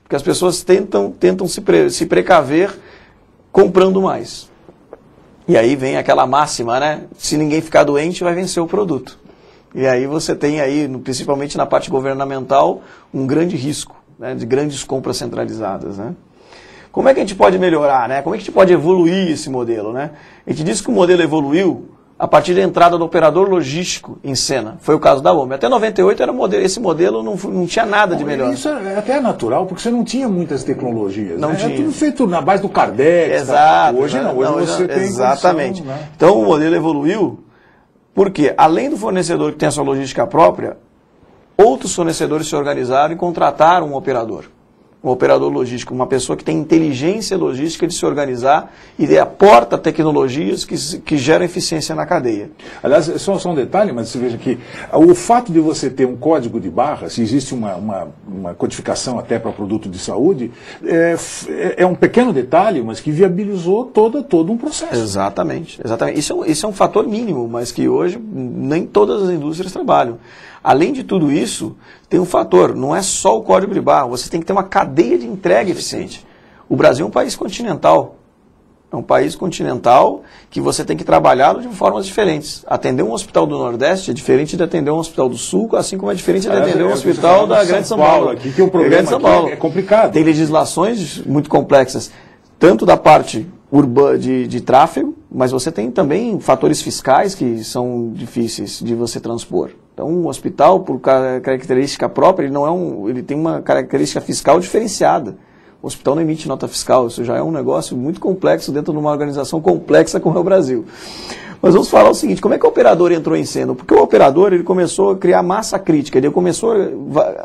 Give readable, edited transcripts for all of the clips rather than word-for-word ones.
Porque as pessoas tentam se precaver comprando mais. E aí vem aquela máxima, né? Se ninguém ficar doente, vai vencer o produto. E aí você tem aí, principalmente na parte governamental, um grande risco, né, de grandes compras centralizadas, né? Como é que a gente pode melhorar, né? Como é que a gente pode evoluir esse modelo, né? A gente disse que o modelo evoluiu a partir da entrada do operador logístico em cena. Foi o caso da OMI. Até 98 era esse modelo não tinha nada de melhor. Isso é até natural, porque você não tinha muitas tecnologias. Não tinha. Era tudo feito na base do Cardex. Exato. Hoje não, hoje você tem exatamente. Condição, né? Então o modelo evoluiu porque, além do fornecedor que tem a sua logística própria, outros fornecedores se organizaram e contrataram um operador logístico, uma pessoa que tem inteligência logística de se organizar e aporta tecnologias que geram eficiência na cadeia. Aliás, só um detalhe, mas você veja que o fato de você ter um código de barra, se existe uma codificação até para produto de saúde, é um pequeno detalhe, mas que viabilizou todo um processo. Exatamente. Isso é um fator mínimo, mas que hoje nem todas as indústrias trabalham. Além de tudo isso, tem um fator, não é só o código de barra, você tem que ter uma cadeia de entrega eficiente. O Brasil é um país continental. É um país continental que você tem que trabalhá-lo de formas diferentes. Atender um hospital do Nordeste é diferente de atender um hospital do Sul, assim como é diferente de atender um hospital da Grande São Paulo. Aqui, que o problema é complicado. Tem legislações muito complexas, tanto da parte urbana de tráfego, mas você tem também fatores fiscais que são difíceis de você transpor. Então, um hospital, por característica própria, ele tem uma característica fiscal diferenciada. O hospital não emite nota fiscal, isso já é um negócio muito complexo dentro de uma organização complexa como é o Brasil. Mas vamos falar o seguinte, como é que o operador entrou em cena? Porque o operador ele começou a criar massa crítica, ele começou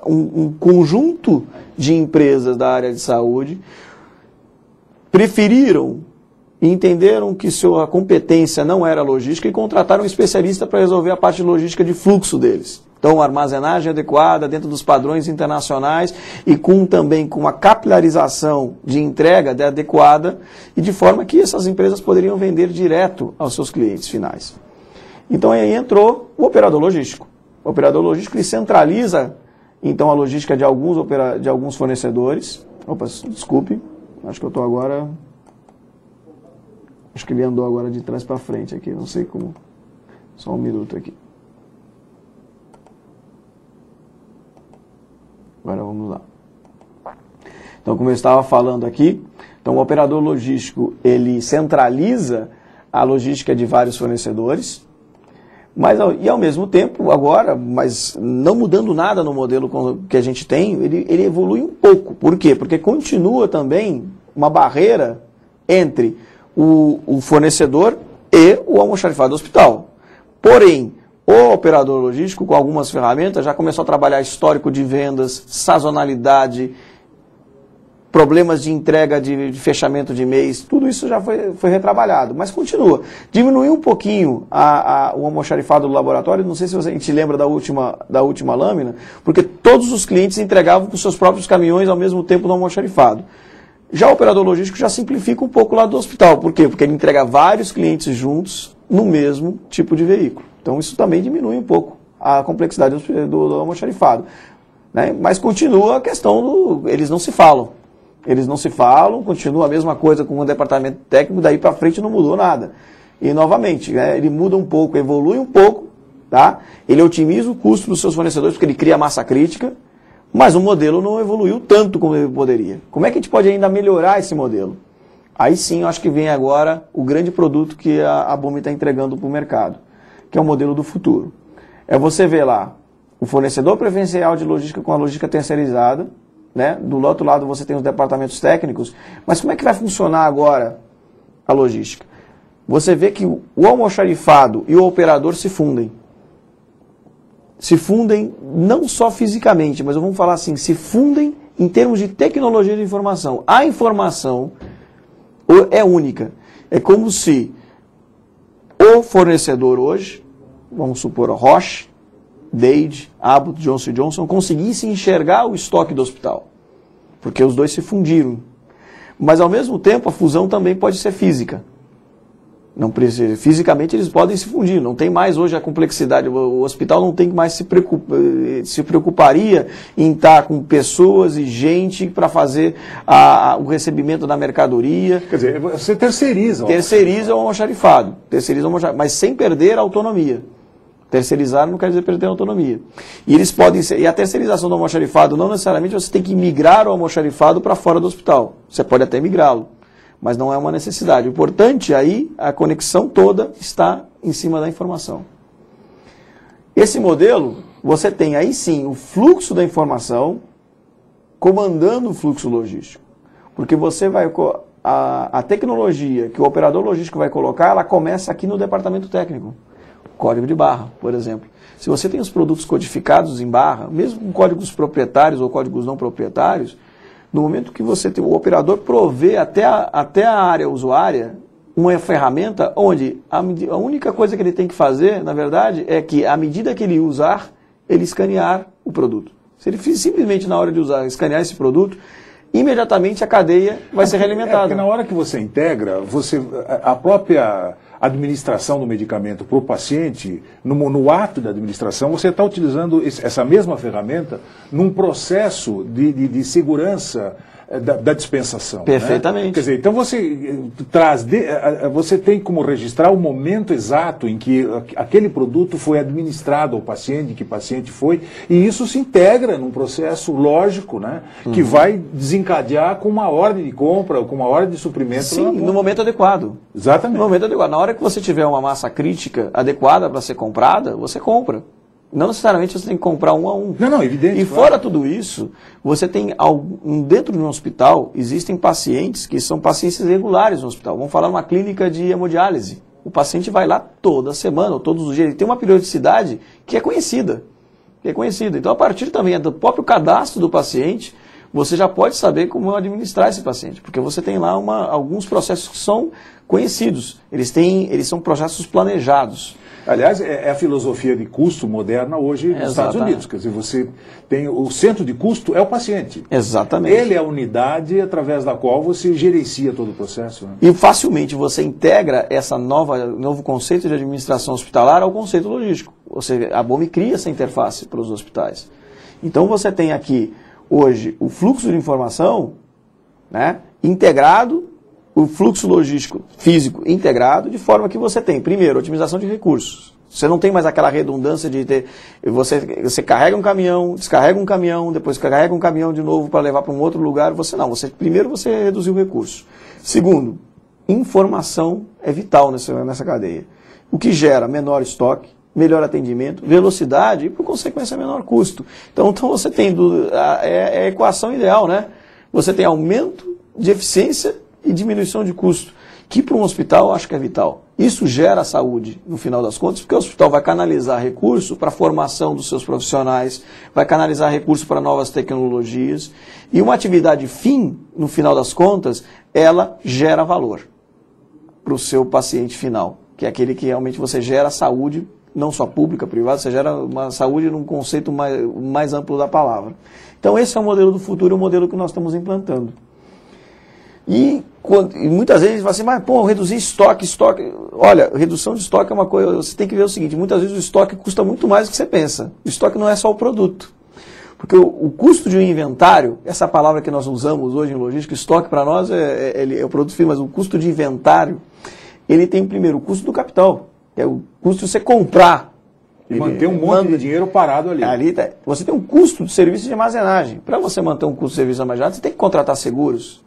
um conjunto de empresas da área de saúde preferiram e entenderam que sua competência não era logística e contrataram um especialista para resolver a parte logística de fluxo deles. Então, armazenagem adequada dentro dos padrões internacionais e também com uma capilarização de entrega adequada e de forma que essas empresas poderiam vender direto aos seus clientes finais. Então, aí entrou o operador logístico. O operador logístico ele centraliza, então, a logística de alguns fornecedores. Opa, desculpe, acho que eu estou agora... Acho que ele andou agora de trás para frente aqui, não sei como. Só um minuto aqui. Agora vamos lá. Então, como eu estava falando aqui, então o operador logístico, ele centraliza a logística de vários fornecedores, e ao mesmo tempo, agora, mas não mudando nada no modelo que a gente tem, ele evolui um pouco. Por quê? Porque continua também uma barreira entre o fornecedor e o almoxarifado do hospital. Porém, o operador logístico, com algumas ferramentas, já começou a trabalhar histórico de vendas, sazonalidade, problemas de entrega, de fechamento de mês, tudo isso já foi retrabalhado, mas continua. Diminuiu um pouquinho o almoxarifado do laboratório, não sei se a gente lembra da última lâmina, porque todos os clientes entregavam com seus próprios caminhões ao mesmo tempo no almoxarifado. Já o operador logístico já simplifica um pouco lá do hospital. Por quê? Porque ele entrega vários clientes juntos no mesmo tipo de veículo. Então isso também diminui um pouco a complexidade do almoxarifado. Né? Mas continua a questão eles não se falam. Eles não se falam, continua a mesma coisa com o departamento técnico, daí para frente não mudou nada. E novamente, né, ele muda um pouco, evolui um pouco, tá? Ele otimiza o custo dos seus fornecedores porque ele cria massa crítica, mas o modelo não evoluiu tanto como ele poderia. Como é que a gente pode ainda melhorar esse modelo? Aí sim, eu acho que vem agora o grande produto que a BOMI está entregando para o mercado, que é o modelo do futuro. É você ver lá o fornecedor preferencial de logística com a logística terceirizada, né? Do outro lado você tem os departamentos técnicos, mas como é que vai funcionar agora a logística? Você vê que o almoxarifado e o operador se fundem. Se fundem não só fisicamente, mas vamos falar assim, se fundem em termos de tecnologia de informação. A informação é única. É como se o fornecedor hoje, vamos supor a Roche, Dade, Abbott, Johnson & Johnson, conseguissem enxergar o estoque do hospital. Porque os dois se fundiram. Mas ao mesmo tempo a fusão também pode ser física. Não precisa, fisicamente eles podem se fundir, não tem mais hoje a complexidade, o hospital não tem mais se preocuparia em estar com pessoas e gente para fazer o recebimento da mercadoria. Quer dizer, você terceiriza. Terceiriza o almoxarifado, mas sem perder a autonomia. Terceirizar não quer dizer perder a autonomia. E eles podem ser, e a terceirização do almoxarifado não necessariamente você tem que migrar o almoxarifado para fora do hospital, você pode até migrá-lo. Mas não é uma necessidade. O importante aí, a conexão toda está em cima da informação. Esse modelo, você tem aí sim o fluxo da informação comandando o fluxo logístico. Porque você vai, a tecnologia que o operador logístico vai colocar, ela começa aqui no departamento técnico. Código de barra, por exemplo. Se você tem os produtos codificados em barra, mesmo com códigos proprietários ou códigos não proprietários, no momento que você tem o operador provê até a área usuária uma ferramenta onde a única coisa que ele tem que fazer, na verdade, é que à medida que ele usar, ele escanear o produto. Se ele simplesmente na hora de usar, escanear esse produto, imediatamente a cadeia vai ser realimentada. Porque na hora que você integra, a própria administração do medicamento para o paciente, no ato da administração, você está utilizando essa mesma ferramenta num processo de segurança da dispensação. Perfeitamente. Né? Quer dizer, então você tem como registrar o momento exato em que aquele produto foi administrado ao paciente, que o paciente foi, e isso se integra num processo lógico, né? Que vai desencadear com uma ordem de compra, com uma ordem de suprimento. Sim, no momento adequado. Exatamente. No momento adequado. Na hora que você tiver uma massa crítica adequada para ser comprada, você compra. Não necessariamente você tem que comprar um a um. Não, evidente. E fora tudo isso, você tem dentro de um hospital, existem pacientes que são pacientes regulares no hospital. Vamos falar numa clínica de hemodiálise. O paciente vai lá toda semana, ou todos os dias. Ele tem uma periodicidade que é conhecida. Então, a partir também do próprio cadastro do paciente, você já pode saber como administrar esse paciente. Porque você tem lá alguns processos que são conhecidos. Eles são processos planejados. Aliás, é a filosofia de custo moderna hoje nos Estados Unidos. Quer dizer, você tem o centro de custo é o paciente. Exatamente. Ele é a unidade através da qual você gerencia todo o processo. Né? E facilmente você integra esse novo conceito de administração hospitalar ao conceito logístico. Ou seja, a BOMI cria essa interface para os hospitais. Então você tem aqui, hoje, o fluxo de informação, né, integrado, o fluxo logístico físico integrado, de forma que você tem, primeiro, otimização de recursos. Você não tem mais aquela redundância de ter... Você carrega um caminhão, descarrega um caminhão, depois carrega um caminhão de novo para levar para um outro lugar. Primeiro você reduziu o recurso. Segundo, informação é vital nessa cadeia. O que gera menor estoque, melhor atendimento, velocidade e, por consequência, menor custo. Então você tem a equação ideal, né? Você tem aumento de eficiência e diminuição de custo, que para um hospital eu acho que é vital. Isso gera saúde, no final das contas, porque o hospital vai canalizar recurso para a formação dos seus profissionais, vai canalizar recurso para novas tecnologias, e uma atividade fim, no final das contas, ela gera valor para o seu paciente final, que é aquele que realmente você gera saúde, não só pública, privada, você gera uma saúde num conceito mais amplo da palavra. Então esse é o modelo do futuro, o modelo que nós estamos implantando. E muitas vezes fala assim, mas pô, reduzir estoque. Olha, redução de estoque é uma coisa, você tem que ver o seguinte, muitas vezes o estoque custa muito mais do que você pensa. O estoque não é só o produto. Porque o custo de um inventário, essa palavra que nós usamos hoje em logística, estoque para nós é o produto fim, mas o custo de inventário, ele tem primeiro o custo do capital, é o custo de você comprar. E manter um monte de dinheiro parado ali. Você tem um custo de serviço de armazenagem. Para você manter um custo de serviço de armazenagem, você tem que contratar seguros.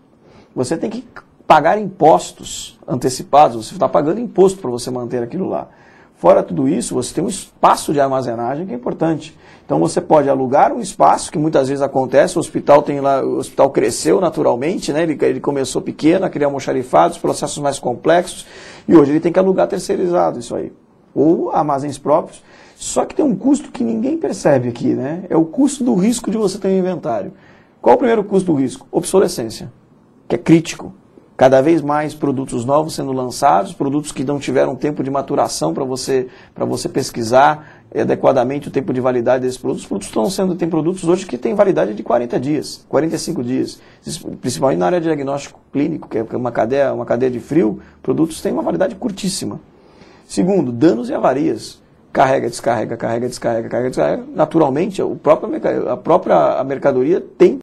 Você tem que pagar impostos antecipados, você está pagando imposto para você manter aquilo lá. Fora tudo isso, você tem um espaço de armazenagem que é importante. Então você pode alugar um espaço, que muitas vezes acontece, o hospital cresceu naturalmente, né? Ele começou pequeno, a criar almoxarifados, processos mais complexos, e hoje ele tem que alugar terceirizado isso aí. Ou armazéns próprios. Só que tem um custo que ninguém percebe aqui, né? É o custo do risco de você ter um inventário. Qual o primeiro custo do risco? Obsolescência, que é crítico. Cada vez mais produtos novos sendo lançados, produtos que não tiveram tempo de maturação para você pesquisar adequadamente o tempo de validade desses produtos. Os produtos tem produtos hoje que têm validade de 40 dias, 45 dias, principalmente na área de diagnóstico clínico, que é uma cadeia de frio, produtos têm uma validade curtíssima. Segundo, danos e avarias. Carrega, descarrega. Naturalmente, a própria mercadoria tem